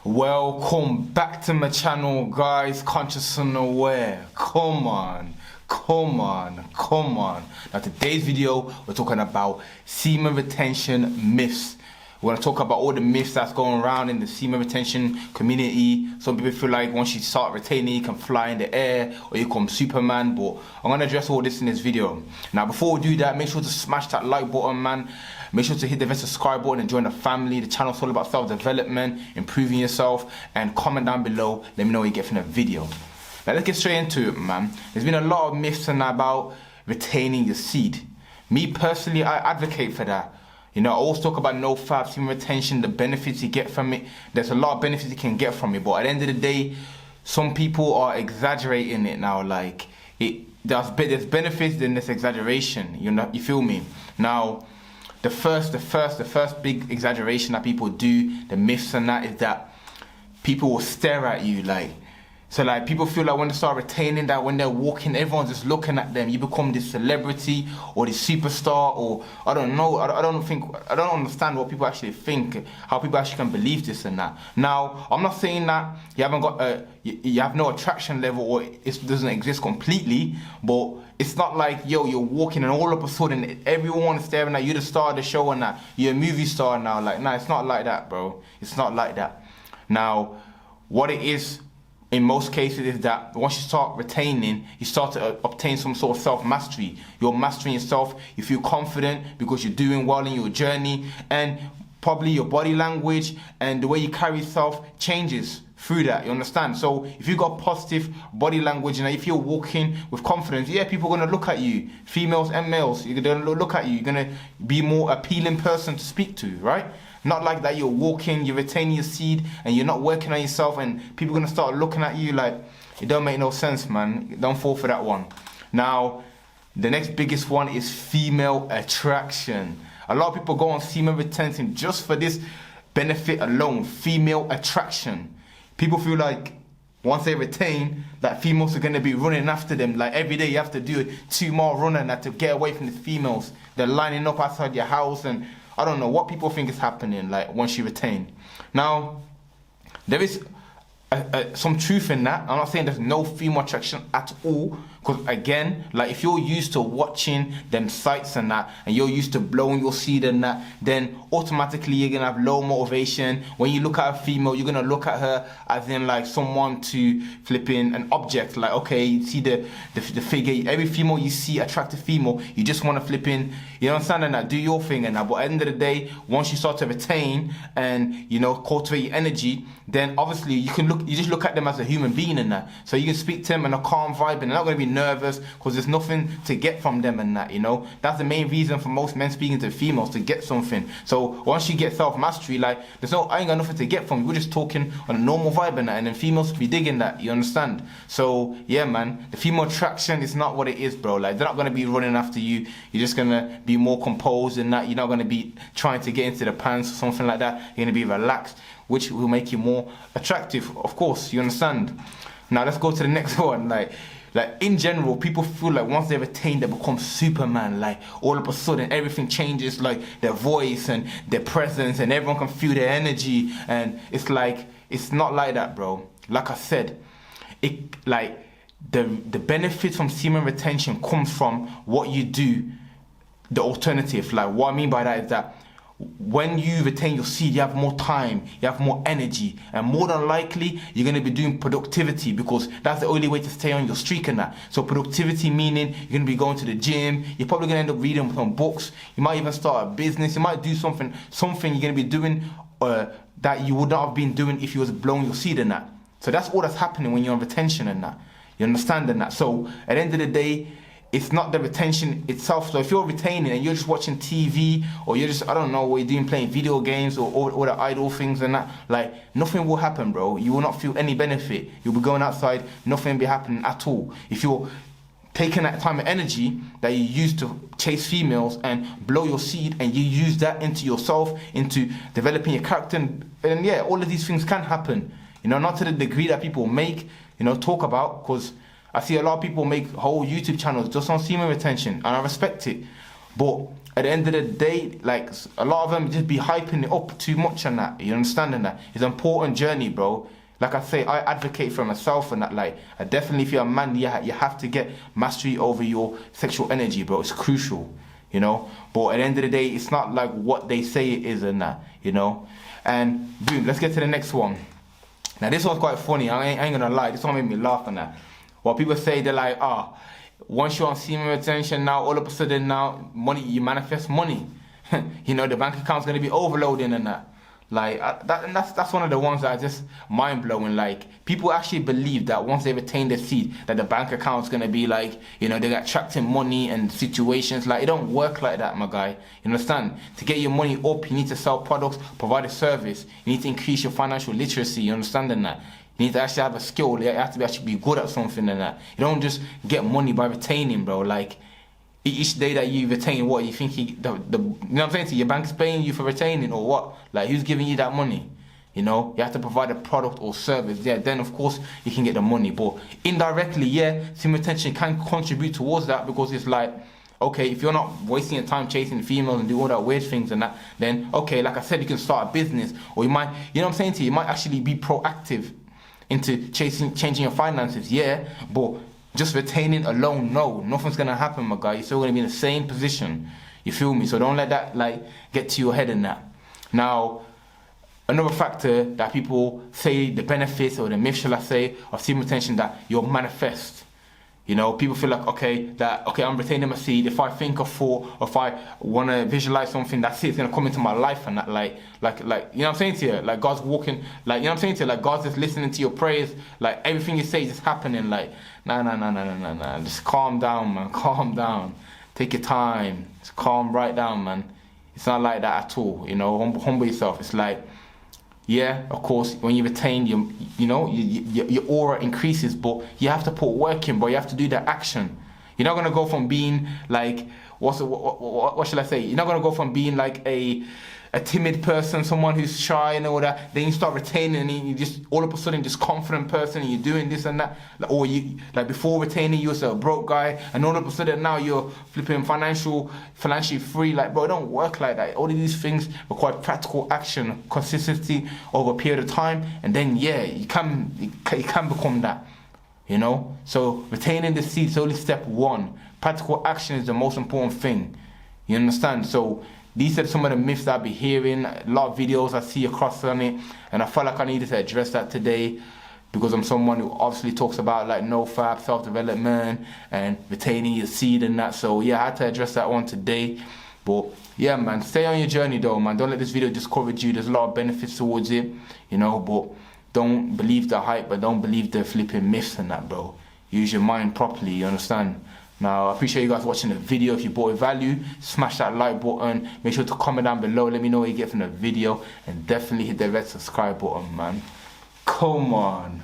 Welcome back to my channel, guys. Conscious and aware. Come on. Now today's video, we're talking about semen retention myths. We're going to talk about all the myths that's going around in the semen retention community. Some people feel like once you start retaining, you can fly in the air or you become Superman, but I'm going to address all this in this video. Now before we do that, make sure to smash that like button, man. Make sure to hit the subscribe button and join the family. The channel's all about self-development, improving yourself, and comment down below. Let me know what you get from the video. Now let's get straight into it, man. There's been a lot of myths about retaining your seed. Me personally, I advocate for that. You know, I always talk about no fab, semen retention, the benefits you get from it. There's a lot of benefits you can get from it, but at the end of the day, some people are exaggerating it now. Like, there's benefits in this exaggeration. You feel me? Now, the first big exaggeration that people do, the myths and that, is that people will stare at you like. So like people feel like when they start retaining that, when they're walking, everyone's just looking at them. You become this celebrity or this superstar, or I don't know. I don't understand what people actually think, how people actually can believe this and that. Now, I'm not saying that you haven't got you have no attraction level or it doesn't exist completely, but it's not like, yo, you're walking and all of a sudden everyone is staring at you, the star of the show and that. You're a movie star now. Like, nah, it's not like that, bro. It's not like that. Now, what it is, in most cases, is that once you start retaining, you start to obtain some sort of self-mastery. You're mastering yourself, you feel confident because you're doing well in your journey, and probably your body language and the way you carry yourself changes through that, you understand? So if you've got positive body language and if you're walking with confidence, yeah, people are going to look at you, females and males, you're going to look at you, you're going to be a more appealing person to speak to, right? Not like that you're walking, you're retaining your seed and you're not working on yourself and people are going to start looking at you like, it don't make no sense, man. Don't fall for that one. Now, the next biggest one is female attraction. A lot of people go on semen retention just for this benefit alone, female attraction. People feel like once they retain, that females are going to be running after them. Like every day you have to do a 2-mile run and that to get away from the females. They're lining up outside your house and I don't know what people think is happening like once you retain. Now, there is some truth in that. I'm not saying there's no female attraction at all, because again, like if you're used to watching them sites and that, and you're used to blowing your seed and that, then automatically you're gonna have low motivation. When you look at a female, you're gonna look at her as in like someone to flip in an object. Like, okay, you see the figure, every female you see, attractive female, you just want to flip in, you understand, and that, do your thing and that. But at the end of the day, once you start to retain and cultivate your energy, then obviously you just look at them as a human being and that. So you can speak to them in a calm vibe and they're not going to be nervous because there's nothing to get from them and that, That's the main reason for most men speaking to females, to get something. So once you get self-mastery, like, I ain't got nothing to get from you. We're just talking on a normal vibe and that, and then females will be digging that, you understand? So yeah, man, the female attraction is not what it is, bro. Like, they're not going to be running after you. You're just going to be more composed and that. You're not going to be trying to get into the pants or something like that. You're going to be relaxed, which will make you more attractive, of course, you understand? Now let's go to the next one. Like in general, people feel like once they retain, they become Superman. Like all of a sudden everything changes, like their voice and their presence, and everyone can feel their energy. And it's like, it's not like that, bro. Like I said, the benefits from semen retention comes from what you do, the alternative. Like what I mean by that is that when you retain your seed, you have more time, you have more energy, and more than likely you're going to be doing productivity, because that's the only way to stay on your streak and that. So productivity meaning you're going to be going to the gym, you're probably going to end up reading some books, you might even start a business, you might do something you're going to be doing that you would not have been doing if you was blowing your seed and that. So that's all that's happening when you're on retention and that. You understand and that. So at the end of the day, it's not the retention itself. So if you're retaining and you're just watching TV, or you're just, I don't know what you're doing, playing video games or all the idle things and that, like nothing will happen, bro. You will not feel any benefit. You'll be going outside, nothing will be happening at all. If you're taking that time and energy that you use to chase females and blow your seed, and you use that into yourself, into developing your character, and yeah, all of these things can happen. Not to the degree that people talk about, because I see a lot of people make whole YouTube channels just on semen retention, and I respect it. But at the end of the day, like, a lot of them just be hyping it up too much and that. You understanding that? It's an important journey, bro. Like I say, I advocate for myself and that, like, I definitely, if you're a man, you have to get mastery over your sexual energy, bro. It's crucial, you know. But at the end of the day, it's not like what they say it is and that, you know. And boom, let's get to the next one. Now this one's quite funny, I ain't gonna lie, this one made me laugh on that. Well, people say, they're like, once you're on semen retention now, all of a sudden now, money, you manifest money. You know, the bank account's gonna be overloading and that. Like, that's one of the ones that are just mind-blowing. Like, people actually believe that once they retain their seed, that the bank account's gonna be like, you know, they're attracting money and situations. Like, it don't work like that, my guy. You understand? To get your money up, you need to sell products, provide a service. You need to increase your financial literacy. You understanding that? You need to actually have a skill. You have to actually be good at something and that. You don't just get money by retaining, bro. Like, each day that you retain, what you think you know what I'm saying to you, your bank's paying you for retaining or what? Like, who's giving you that money? You know, you have to provide a product or service. Yeah, then of course you can get the money. But indirectly, yeah, semen retention can contribute towards that, because it's like, okay, if you're not wasting your time chasing females and do all that weird things and that, then okay, like I said, you can start a business, or you might, you know what I'm saying to you, you might actually be proactive into changing your finances, yeah, but just retaining alone, no, nothing's gonna happen, my guy. You're still gonna be in the same position. You feel me? So don't let that like get to your head in that. Now, another factor that people say, the benefits or the myth, shall I say, of semen retention, that you'll manifest. You know, people feel like, okay, I'm retaining my seed. If I think of thought, or if I want to visualize something, that's it, it's going to come into my life and that, like, you know what I'm saying to you? Like, God's walking, like, you know what I'm saying to you? Like, God's just listening to your prayers, like, everything you say is just happening, like, nah, just calm down, man, calm down. Take your time, just calm right down, man. It's not like that at all, you know, humble yourself. It's like, yeah, of course, when you retain, your aura increases, but you have to put work in, bro. You have to do that action. You're not going to go from being like, what shall I say? You're not going to go from being like a timid person, someone who's shy and all that, then you start retaining and you just all of a sudden this confident person and you're doing this and that, or you like before retaining you was a broke guy and all of a sudden now you're flipping financially free. Like, bro, it don't work like that. All of these things require practical action, consistency over a period of time, and then yeah, you can become that, you know. So retaining the seed is only step one. Practical action is the most important thing, you understand? So these are some of the myths that I've been hearing, a lot of videos I see across on it, and I felt like I needed to address that today, because I'm someone who obviously talks about like no-fab, self-development, and retaining your seed and that. So yeah, I had to address that one today. But yeah, man, stay on your journey though, man. Don't let this video discourage you. There's a lot of benefits towards it, you know, but don't believe the hype, but don't believe the flipping myths and that, bro. Use your mind properly, you understand? Now, I appreciate you guys watching the video. If you brought value, smash that like button. Make sure to comment down below. Let me know what you get from the video. And definitely hit the red subscribe button, man. Come on.